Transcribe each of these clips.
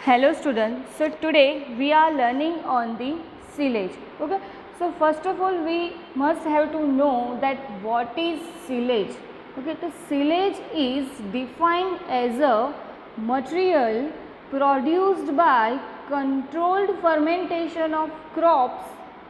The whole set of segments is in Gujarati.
Hello students, so today we are learning on the silage. Okay, so first of all we must have to know that what is silage. Okay, so silage is defined as a material produced by controlled fermentation of crops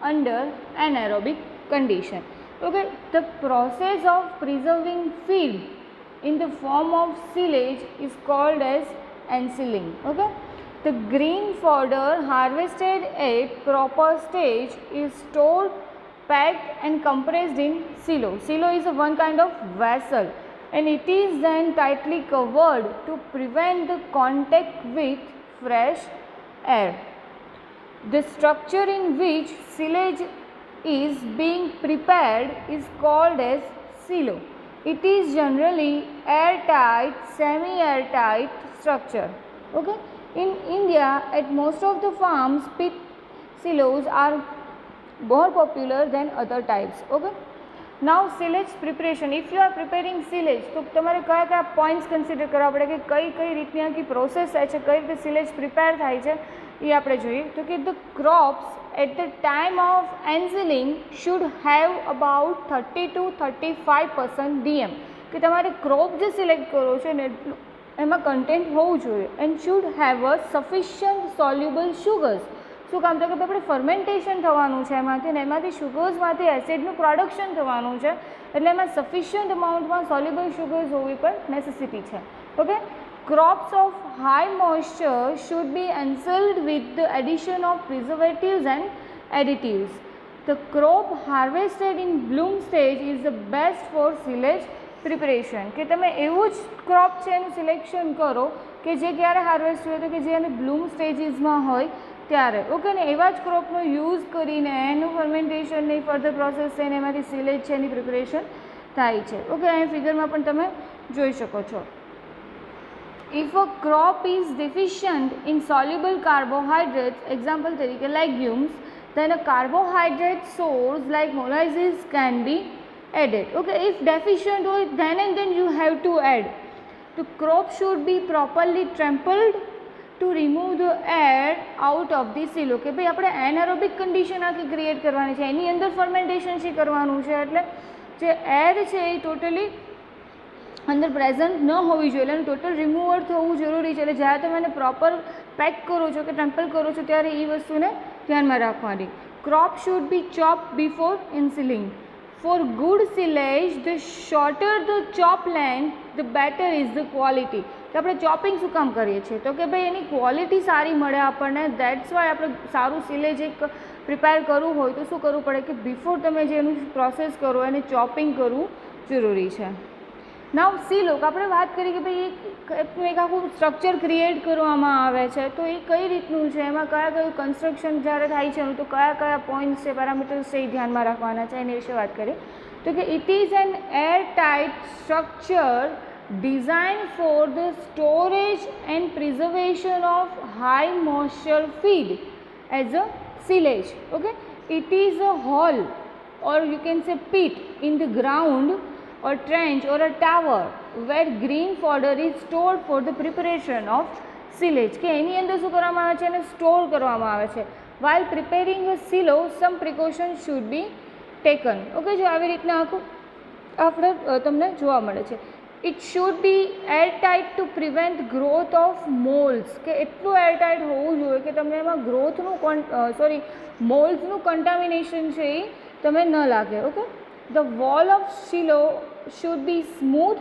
under anaerobic condition. Okay, the process of preserving feed in the form of silage is called as ensiling. Okay, the green fodder harvested at proper stage is stored, packed and compressed in silo. Silo is one kind of vessel and it is then tightly covered to prevent the contact with fresh air. The structure in which silage is being prepared is called as silo. It is generally airtight, semi-airtight structure. Okay. In India, at most of the farms, pit silos are more popular than other types. Okay. Now silage preparation. If you are preparing silage, તો તમારે કયા કયા પોઈન્ટ્સ કન્સિડર કરવા પડે કે કઈ કઈ રીતની આખી પ્રોસેસ થાય છે, કઈ રીતે સિલેજ પ્રિપેર થાય છે એ આપણે જોઈએ. તો કે the crops at the time of ensiling should have about 30 to 35% DM. કે તમારે ક્રોપ જે સિલેક્ટ કરો છો ને એમાં કન્ટેન્ટ હોવું જોઈએ and should have a sufficient soluble sugars. શું કામ તો કે આપણે ફર્મેન્ટેશન થવાનું છે એમાંથી ને એમાંથી શુગર્સમાંથી એસિડનું પ્રોડક્શન થવાનું છે એટલે એમાં સફિશિયન્ટ અમાઉન્ટમાં સોલ્યુબલ શુગર્સ હોવી પણ નેસેસિટી છે. Okay, crops of high moisture should be ensiled with the addition of preservatives and additives. The crop harvested in bloom stage is the best for silage preparation. કે તમે એવું જ ક્રોપ છે એનું સિલેક્શન કરો કે જે ક્યારે હાર્વેસ્ટ હોય તો કે જે એને બ્લૂમ સ્ટેજીસમાં હોય ત્યારે. ઓકે ને એવા જ ક્રોપનો યુઝ કરીને એનું ફર્મેન્ટેશન ને ફર્ધર પ્રોસેસ થઈને એમાંથી સિલેજ છે એની પ્રિપરેશન થાય છે. ઓકે, અહીં ફિગરમાં પણ તમે જોઈ શકો છો. If a crop is deficient in soluble carbohydrates, example તરીકે legumes, then a carbohydrate source like molasses can be added. Okay, if deficient હોય then and then you have to add. The crop should be properly trampled to remove the air out of the silo. કે ભાઈ આપણે એનારોબિક કન્ડિશન આખી ક્રિએટ કરવાની છે, એની અંદર ફર્મેન્ટેશન શી કરવાનું છે એટલે જે એર છે એ ટોટલી અંદર પ્રેઝન્ટ ન હોવી જોઈએ એટલે ટોટલ રિમૂવર થવું જરૂરી છે. એટલે જ્યારે તમે એને પ્રોપર પેક કરો છો કે ટ્રેમ્પલ કરો છો ત્યારે એ વસ્તુને ધ્યાનમાં રાખવાની. Crop should be chop before ensiling. For good silage, the shorter the chop length, the better is the quality. તો આપણે ચોપિંગ શું કામ કરીએ છીએ તો કે ભાઈ એની ક્વોલિટી સારી મળે આપણને. દેટ્સ વાય આપણે સારું સિલેજ એક પ્રિપેર કરવું હોય તો શું કરવું પડે કે બિફોર તમે જે એનું પ્રોસેસ કરો એને ચોપિંગ કરવું જરૂરી છે. નાવ સિલો આપણે વાત કરી કે ભાઈ એક આખું સ્ટ્રક્ચર ક્રિએટ કરવામાં આવે છે તો એ કઈ રીતનું છે, એમાં કયા કયું કન્સ્ટ્રક્શન જ્યારે થાય છે તો કયા કયા પોઈન્ટ્સ છે, પેરામીટર્સ છે એ ધ્યાનમાં રાખવાના છે એની વિશે વાત કરીએ. તો કે it is an air tight structure designed for the storage and preservation of high moisture feed as a silage. Okay, it is a hole or you can say pit in the ground or trench or a tower where green fodder is stored for the preparation of silage. કે એની અંદર શું કરવામાં આવે છે એને સ્ટોર કરવામાં આવે છે. while preparing a silo some precautions should be taken. Okay, જો આવી રીતના આખું આપણે તમને જોવા મળે છે. It should be airtight to prevent growth of molds. કે એટલું એરટાઇટ હોવું જોઈએ કે તમને એમાં ગ્રોથનું મોલ્ડ્સનું કન્ટામિનેશન છે એ તમે ન લાગે. Okay, the wall of silo should be smooth,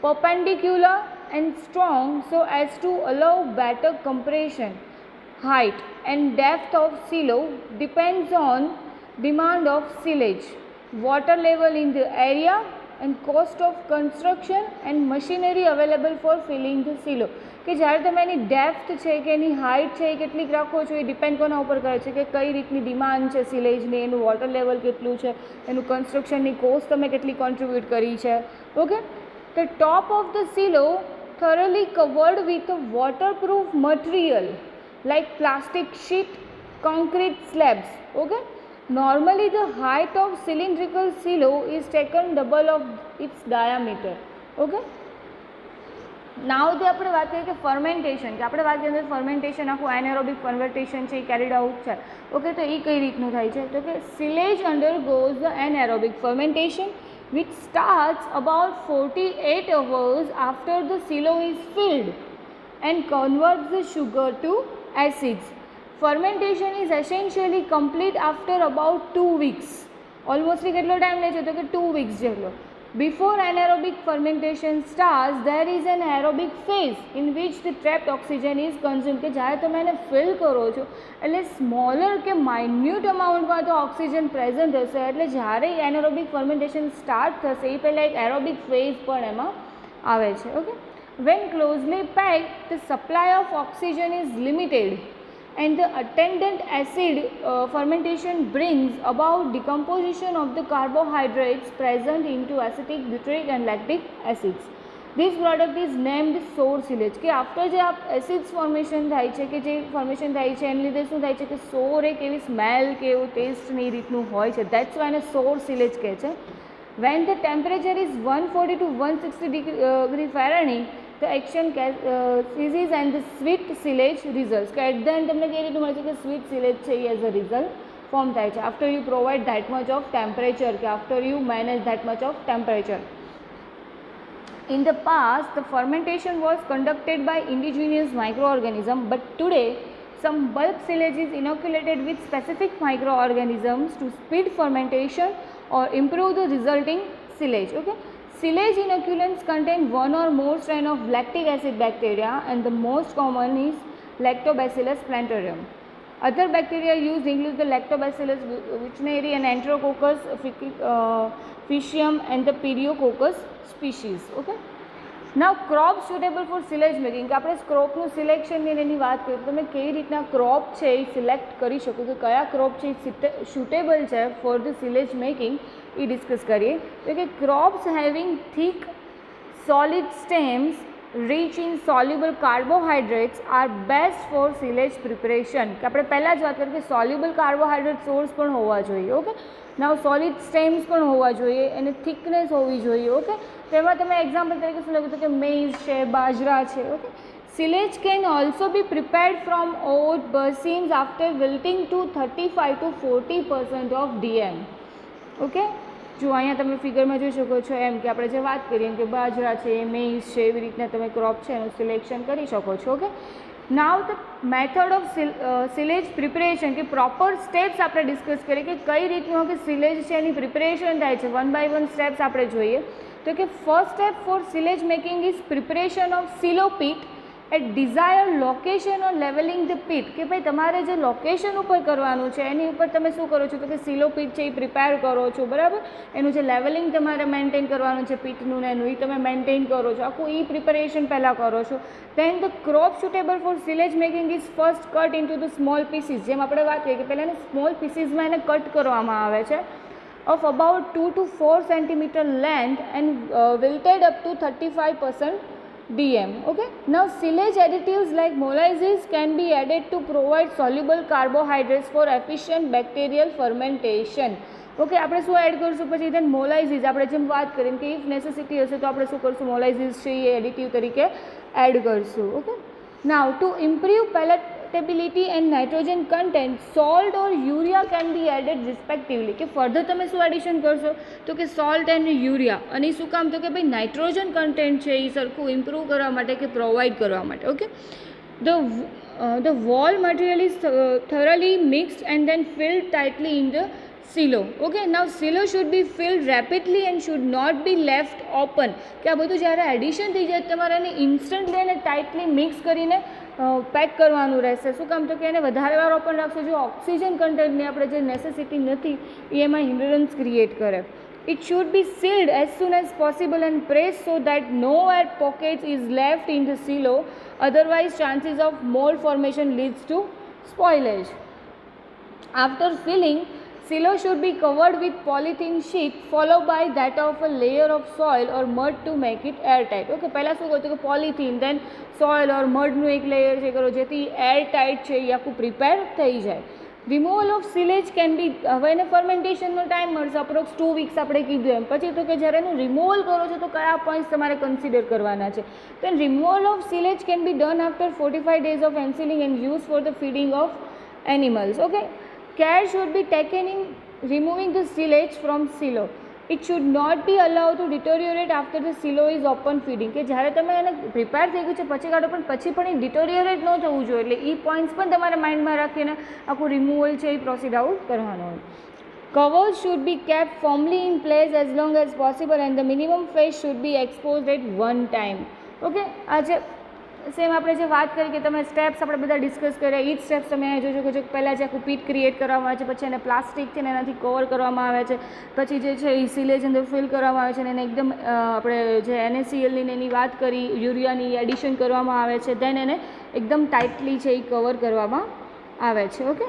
perpendicular and strong so as to allow better compression. Height and depth of silo depends on demand of silage, water level in the area and cost of construction and machinery available for filling the silo. કે જ્યારે તમે એની ડેપ્થ છે કે એની હાઇટ છે એ કેટલીક રાખો છો એ ડિપેન્ડ કોના ઉપર કરે છે કે કઈ રીતની ડિમાન્ડ છે સિલેજની, એનું વોટર લેવલ કેટલું છે, એનું કન્સ્ટ્રક્શનની કોસ્ટ તમે કેટલી કોન્ટ્રીબ્યુટ કરી છે. Okay, the top of the silo thoroughly covered with a waterproof material like plastic sheet, concrete slabs. Okay, normally the height of cylindrical silo is taken double of its diameter. Okay, નાવથી આપણે વાત કરીએ કે ફર્મેન્ટેશન, કે આપણે વાત કરીએ અંદર ફર્મેન્ટેશન આખું એનેરોબિક ફર્મેન્ટેશન છે એ કેરીડ આઉટ છે. ઓકે, તો એ કઈ રીતનું થાય છે? તો કે silage undergoes the anaerobic fermentation which starts about 48 hours after the silo is filled and converts the sugar to acids. Fermentation is essentially complete after about 2 weeks. Almost કેટલો ટાઈમ લે છે? તો કે 2 weeks જેટલો. Before anaerobic fermentation starts, there is an aerobic phase in which the trapped oxygen is consumed. કે જ્યારે તમે એને ફિલ કરો છો એટલે સ્મોલર કે માઇન્યુટ અમાઉન્ટમાં તો ઓક્સિજન પ્રેઝન્ટ હશે, એટલે જ્યારે એનારોબિક ફર્મેન્ટેશન સ્ટાર્ટ થશે એ પહેલાં એક એરોબિક ફેઝ પણ એમાં આવે છે. Okay, when closely packed, the supply of oxygen is limited and the attendant acid fermentation brings about decomposition of the carbohydrates present into acetic, butyric and lactic acids. This product is named sour silage. કે આફ્ટર જે એસિડ્સ ફોર્મેશન થાય છે, કે જે ફોર્મેશન થાય છે એને લીધે શું થાય છે કે સોર એક એવી સ્મેલ કે એવું ટેસ્ટ ને એ રીતનું હોય છે. દેટ્સ વાય એને સોર સિલેજ કહે છે. When the temperature is 140 to 160 degree Fahrenheit, the action ceases and the sweet silage results. કે એટ ધ એન્ડ તમને કઈ રીતનું મળે છે કે સ્વીટ સિલેજ છે એ એઝ અ રિઝલ્ટ ફોર્મ થાય છે after you provide that much of temperature, કે after you manage that much of temperature. In the past, the fermentation was conducted by indigenous microorganisms, but today some bulk silage is inoculated with specific microorganisms to speed fermentation or improve the resulting silage. Okay, silage inoculants contain one or more strain of lactic acid bacteria, and the most common is Lactobacillus plantarum. Other bacteria used include the Lactobacillus witchneri and Enterococcus faecium and the Pediococcus species. Okay, now crops suitable for silage making. કે આપણે ક્રોપનું સિલેક્શનની એની વાત કરીએ તો તમે કેવી રીતના ક્રોપ છે એ સિલેક્ટ કરી શકો, કે કયા ક્રોપ છે એ સુટેબલ છે ફોર ધ સિલેજ મેકિંગ એ ડિસ્કસ કરીએ. તો કે crops having thick solid stems rich in soluble carbohydrates are best for silage preparation. કે આપણે પહેલાં જ વાત કરીએ કે soluble carbohydrate સોર્સ પણ હોવા જોઈએ. ઓકે, નાવ સોલિડ સ્ટેમ્સ પણ હોવા જોઈએ અને થિકનેસ હોવી જોઈએ. ઓકે, તેમાં તમે એક્ઝામ્પલ તરીકે શું લખ્યું કે મેઇઝ છે, બાજરા છે. Okay, silage can also be prepared from oat basins after wilting to 35 to 40% of DM. Okay, જો અહીંયા તમે ફિગરમાં જોઈ શકો છો એમ કે આપણે જે વાત કરીએ કે બાજરા છે, મેઇઝ છે, એવી રીતના તમે ક્રોપ છે એનું સિલેક્શન કરી શકો છો. Okay, now the method of silage preparation, કે પ્રોપર સ્ટેપ્સ આપણે ડિસ્કસ કરીએ કે કઈ રીતનું કે સિલેજ છે એની પ્રિપરેશન થાય છે. વન બાય વન સ્ટેપ્સ આપણે જોઈએ. તો કે first step for silage making is preparation of silo pit at desire location or levelling the pit. કે ભાઈ તમારે જે લોકેશન ઉપર કરવાનું છે એની ઉપર તમે શું કરો છો તો કે સિલો પીટ છે એ પ્રિપેર કરો છો, બરાબર. એનું જે લેવલિંગ તમારે મેન્ટેન કરવાનું છે પીટનું ને એનું એ તમે મેન્ટેન કરો છો, આખું એ પ્રિપરેશન પહેલાં કરો છો. Then the crop suitable for silage making is first cut in to the small pieces. જેમ આપણે વાત કરીએ કે પહેલાં એને સ્મોલ પીસીસમાં એને કટ કરવામાં આવે છે of about 2 to 4 centimeter length and wilted up to 35% DM. Okay, now silage additives like molasses can be added to provide soluble carbohydrates for efficient bacterial fermentation. Okay, આપણે શું એડ કરશું પછી દેન મોલાઇઝીસ. આપણે જેમ વાત કરીએ કે ઇફ નેસેસિટી હશે તો આપણે શું કરશું, મોલાઇઝીસ છે એ એડિટિવ તરીકે એડ કરશું. Okay, now to improve palatability and nitrogen content salt or urea can be added respectively. કે ફર્ધર તમે શું એડિશન કરશો તો કે સોલ્ટ એન્ડ યુરિયા. અને શું કામ તો કે ભાઈ નાઇટ્રોજન કન્ટેન્ટ છે એ સરખું ઇમ્પ્રૂવ કરવા માટે કે પ્રોવાઈડ કરવા માટે. Okay, the wall material is thoroughly mixed and then filled tightly in the silo. Okay, now silo should be filled rapidly and should not be left open. કે આ બધું જ્યારે એડિશન થઈ જાય તમારે એને ઇન્સ્ટન્ટલી અને ટાઇટલી મિક્સ કરીને પેક કરવાનું રહેશે. શું કામ તો કે એને વધારે વાર ઓપન રાખશો જો ઓક્સિજન કન્ટેન્ટની આપણે જે નેસેસિટી નથી એ એમાં હિન્ડરન્સ ક્રિએટ કરે. It should be sealed as soon as possible and pressed so that no air pockets is left in the silo, otherwise chances of mold formation leads to spoilage. After filling, silo should be covered with polythene sheet followed by that of a layer of soil or mud to make it airtight. Okay, પહેલાં શું કહ્યું કે પોલિથીન દેન સોઇલ ઓર મડનું એક લેયર છે કરો જેથી એર ટાઇટ છે એ આખું પ્રિપેર થઈ જાય. રિમૂવલ ઓફ સિલેજ કેન બી, હવે એને ફર્મેન્ટેશનનો ટાઈમ મળશે અપ્રોક્સ 2 વીક્સ આપણે કીધું એમ. પછી તો કે જ્યારે એનું રિમૂવલ કરો છો તો કયા પોઈન્ટ્સ તમારે કન્સિડર કરવાના છે. then removal of silage can be done after 45 days of ensealing and used for the feeding of animals. Okay, care should be taken in removing the silage from silo. It should not be allowed to deteriorate after the silo is open feeding. કે જ્યારે તમે એને પ્રિપેર થઈ ગયું છે પછી કાઢો પણ પછી પણ એ ડિટોરિયોરેટ ન થવું જોઈએ. એટલે એ પોઈન્ટ્સ પણ તમારે માઇન્ડમાં રાખીને આખું રિમૂવલ છે એ પ્રોસીડ આઉટ કરવાનો હોય. Covers should be kept firmly in place as long as possible and the minimum phase should be exposed at one time. Okay, આજે સેમ આપણે જે વાત કરી કે તમે સ્ટેપ્સ આપણે બધા ડિસ્કસ કર્યા, એ જ સ્ટેપ્સ તમે જોજો કે પહેલાં જે આખું પીટ ક્રિએટ કરવામાં આવે છે, પછી એને પ્લાસ્ટિક છે ને એનાથી કવર કરવામાં આવે છે, પછી જે છે એ સિલેજ અંદર ફિલ કરવામાં આવે છે અને એને એકદમ આપણે જે NaClની એની વાત કરી, યુરિયાની એડિશન કરવામાં આવે છે, દેન એને એકદમ ટાઇટલી છે એ કવર કરવામાં આવે છે. Okay,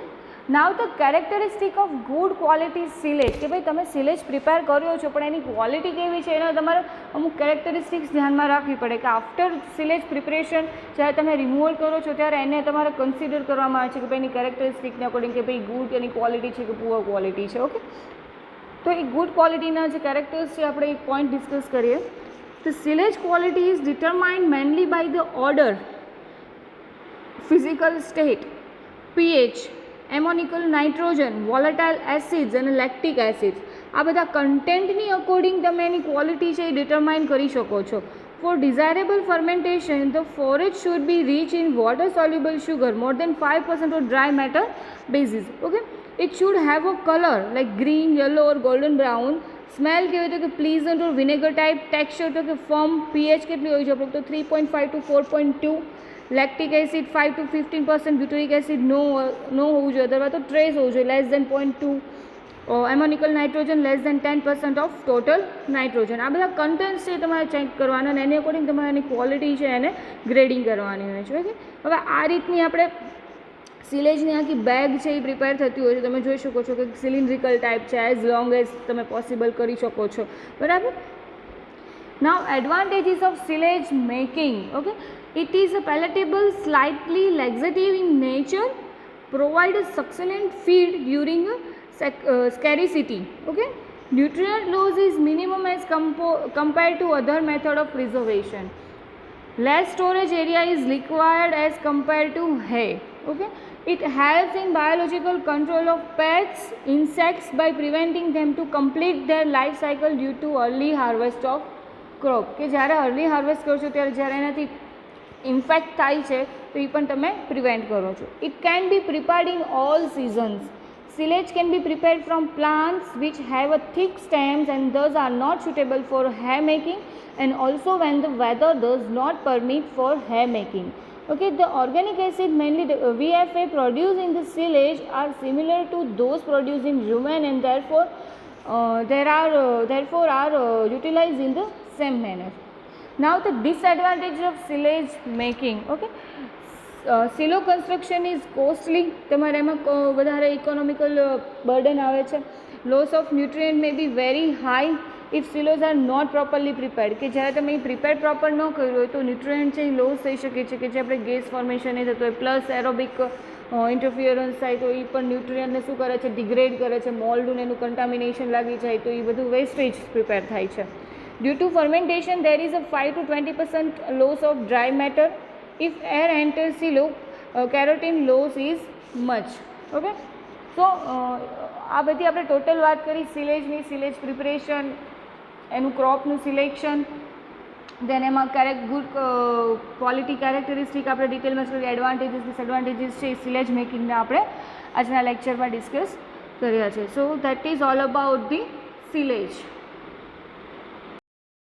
now the characteristic of good quality silage, કે ભાઈ તમે સિલેજ પ્રિપેર કર્યો છો પણ એની ક્વોલિટી કેવી છે એના તમારે અમુક કેરેક્ટરિસ્ટિક્સ ધ્યાનમાં રાખવી પડે કે આફ્ટર સિલેજ પ્રિપરેશન જ્યારે તમે રિમૂવલ કરો છો ત્યારે એને તમારે કન્સિડર કરવામાં આવે છે કે ભાઈ એની કેરેક્ટરિસ્ટિકને અકોર્ડિંગ કે ભાઈ ગુડ એની ક્વોલિટી છે કે પુઅર ક્વોલિટી છે. ઓકે, તો એ ગુડ ક્વોલિટીના જે કેરેક્ટર્સ છે આપણે એક પોઈન્ટ ડિસ્કસ કરીએ. The silage quality is determined mainly by the odour, physical state, pH, ammoniacal nitrogen, volatile acids અને લેક્ટિક એસિડ્સ. આ બધા કન્ટેન્ટની અકોર્ડિંગ તમે એની ક્વોલિટી છે એ ડિટરમાઇન કરી શકો છો. For desirable fermentation the forage should be rich in water soluble sugar more than 5% of dry matter basis. Okay, it should have a colour like green, yellow or golden brown. Smell કેવી તો કે pleasant or vinegar type. Texture તો કે ફર્મ. pH કેટલી હોય છે આપણે તો 3.5 to 4.2. Lactic acid 5 to 15%. Butyric acid no હોવું જોઈએ, અથવા તો ટ્રેસ હોવું જોઈએ, less than 0.2. Ammoniacal nitrogen less than 10% of total nitrogen. આ બધા કન્ટેન્ટ્સ છે તમારે ચેક કરવાના અને એની અકોર્ડિંગ તમારે એની ક્વોલિટી છે એને ગ્રેડિંગ કરવાની હોય છે. ઓકે, હવે આ રીતની આપણે સિલેજની આખી બેગ છે એ પ્રિપેર થતી હોય છે. તમે જોઈ શકો છો કે સિલિન્ડ્રિકલ ટાઈપ છે, એઝ લોંગ એઝ તમે પોસિબલ કરી શકો છો. બરાબર. Now advantages of silage making. Okay, it is a palatable, slightly laxative in nature, provide a succulent feed during scarcity. Okay, nutrient loss is minimum as compared to other method of preservation. Less storage area is required as compared to hay. Okay, it helps in biological control of pests, insects by preventing them to complete their life cycle due to early harvest of crop. કે જ્યારે અર્લી હાર્વેસ્ટ કરો છો ત્યારે જ્યારે એનાથી ઇન્ફેક્ટ થાય છે તો એ પણ તમે પ્રિવેન્ટ કરો છો. It can be prepared in all seasons. Silage can be prepared from plants which have a thick stems and those are not suitable for hair making and also when the weather does not permit for hair making. Okay, the organic acid mainly the VFA produced in the silage are similar to those produced in rumen and therefore are utilized in the same manner. Now the disadvantage of silage making. Okay, silo construction is costly. તમારે એમાં વધારે ઇકોનોમિકલ બર્ડન આવે છે. Loss of nutrient may be very high if silos are not properly prepared. કે જ્યારે તમે એ પ્રિપેર પ્રોપર ન કર્યું હોય તો ન્યુટ્રિયન્ટ છે એ લોસ થઈ શકે છે કે જે આપણે ગેસ ફોર્મેશન એ થતું હોય, પ્લસ એરોબિક ઇન્ટરફિયરન્સ થાય તો એ પણ ન્યુટ્રિયન્ટને શું કરે છે, ડિગ્રેડ કરે છે, મોલ્ડનું એનું કન્ટામિનેશન લાગી જાય તો એ બધું વેસ્ટેજ પ્રિપેર થાય છે. Due to fermentation, there is a 5 to 20% loss of dry matter. If air enters silo, carotene loss is much. Okay, so આ બધી આપણે ટોટલ વાત કરી સિલેજની, સિલેજ પ્રિપરેશન, એનું ક્રોપનું સિલેક્શન, દેન એમાં ગુડ ક્વોલિટી કેરેક્ટરિસ્ટિક આપણે ડિટેલમાં કરી, એડવાન્ટેજીસ ડિસએડવાન્ટેજીસ છે એ સિલેજ મેકિંગના આપણે આજના લેક્ચરમાં ડિસ્કસ કર્યા છે. So that is all about the સિલેજ.